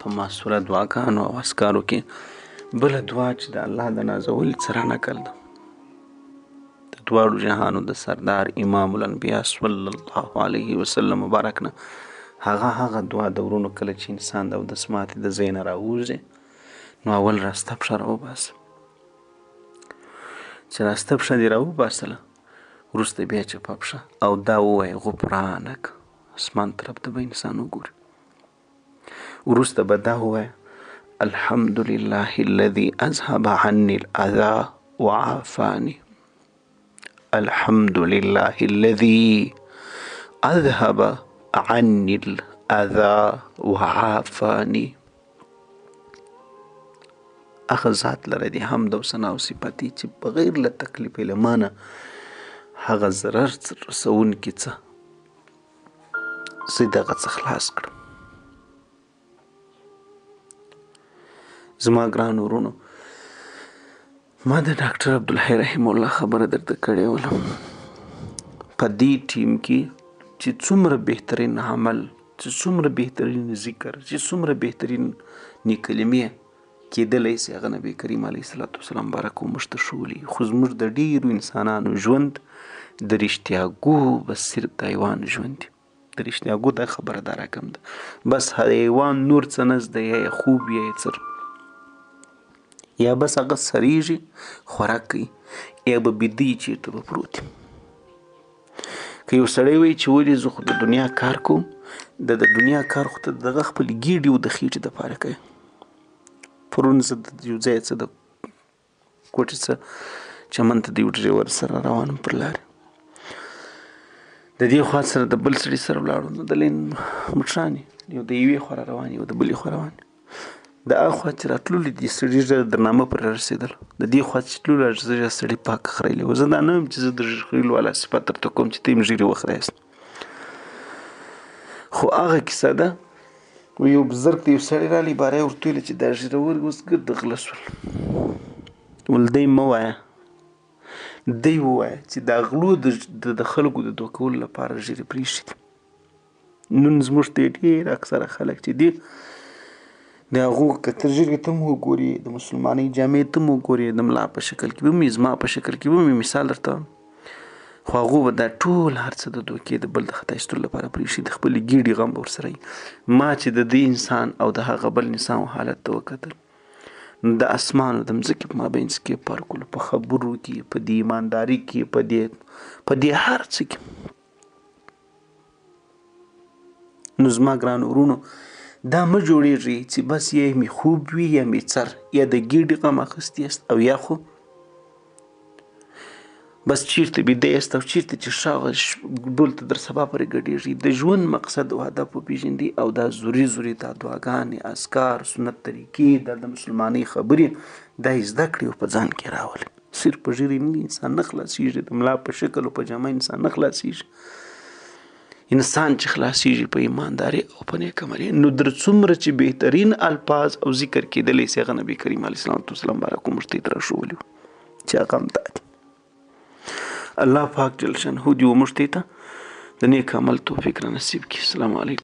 په معصوره دعاګانو او اذکارو کې بله دعا چې د الله د نازولي څه رانقل ده د دواړو جهانو د سردار امام الانبیا صلی الله علیه وسلم مبارک نه هغه دعا د ورونو کله چې انسان د اودس ماتې د ځای نه راووځي نو اول راسته پښه راوباسه. چې راسته پښه دې راوباسله وروسته بیا چپه پښه او دا ووایه غفرانک. اسمان طرف ته به انسان وګوري. وروسته به دا ووایه الحمد لله الذي اذهب عني الاذى وعافاني. الحمد لله الذي اذهب عني الاذى وعافاني. هغه ذات لره دی حمد او ثنا او صفاتي چې بغیر له تکلیف له مانه هغه ضرر رسونکي څه زه دغه څه خلاص کړم. زما ګران ورونو ما د ډاکټر عبدالحی رحم الله خبره درته کړې وله په دې ټیم کې چې څومره بهترین عمل چې څومره بهترین ذکر چې څومره بهترین کلمې کېدلی سي هغه نبي کریم علیه الصلاة والسلام بارک موږ ته ښولي. خو زموږ د ډېرو انسانانو ژوند د رښتیاګو بس صرف د حیوان ژوند دی. د رښتیاګو دا خبره دا رقم ده بس حیوان نور څه نه زده یا خوب یا څر یا بس هغه سریږي خوراک کوي یا به بیده چېرته به پروت وي. که یو سړی وایي چې ولې زه خو د دنیا کار کوم د دنیا کار خو ته دغه خپل ګېډې او د خېټې دپاره کوي. پرون زه د یو ځای څه د کوټې څه چمن ته د یو ډریور سره روان پر لارې د دې خوا سره د بل سړي سره ولاړو نو د لین موټرانې یو د یوې خوا روان یو د بلې خوا روان د هغه خوا چې راتللو دي سړي ډېر درنامه پرې رسېدل د دې خوا چې تللو زه سړي پاک خریلی و. زه دا نه وایم چې زه د خریلو والا صفت درته کوم چې ته یې ږیرې وخریاست خو هغه کیسه ده و یو بزرګ ته یو سړی راغلی باره یې ورته ویله چې دا ږیرور اوس ګرد غله شول ول دی مه وایه دی ووایه چې دا غلو د خلکو د دوه کولو لپاره ږیرې پرېښي دي. نن زموږ ته ډېر اکثره خلک چې دي د هغو که ته ږیرې ته هم وګورې د مسلمانۍ جامې ته هم وګورې د ملا په شکل کې به هم زما په شکل کې به هم مثال درته خو هغو به دا ټول هر څه د دوکې د بل د خطا ایستلو لپاره پرېښي د خپلې ګېډې غم به ورسره وي. ما چې د دې انسان او د هغه بل انسان حالت ته وکتل نو د اسمان او د مځکې په مابینځ کې فرق ولو په خبرو کې په دې ایمانداري کې په دې هر څه کې. نو زما ګران ورونو دا مه جوړېږي چې بس یا مې خوب وي یا مې څر یا د ګېډې غم اخیستی یاست او یا خو بس چیرته بیده یاست او چیرته چې ښه ډول ته در سبا پورې ګډېږي. د ژوند مقصد او هدف وپېژندي او دا زوري دا دعاګانې اذکار سنت طریقې دا د مسلمانۍ خبرې دا یې زده کړي او په ځان کې راولي. صرف په ږیرې نه انسان نه خلاصېږي د ملا په شکل او په جامه انسان نه خلاصېږي. انسان چې خلاصېږي په ایمانداري او په نیک عملي نو در څومره چې بهترین الفاظ او ذکر کېدلی سي هغه نبي کریم علیه الصلاة والسلام بارک موږ ته یې راښولي چې هغه هم دا دي. الله پاک جل شانه دې موږ ته د نیک عمل توفیق را نصیب کړي. السلام علیکم.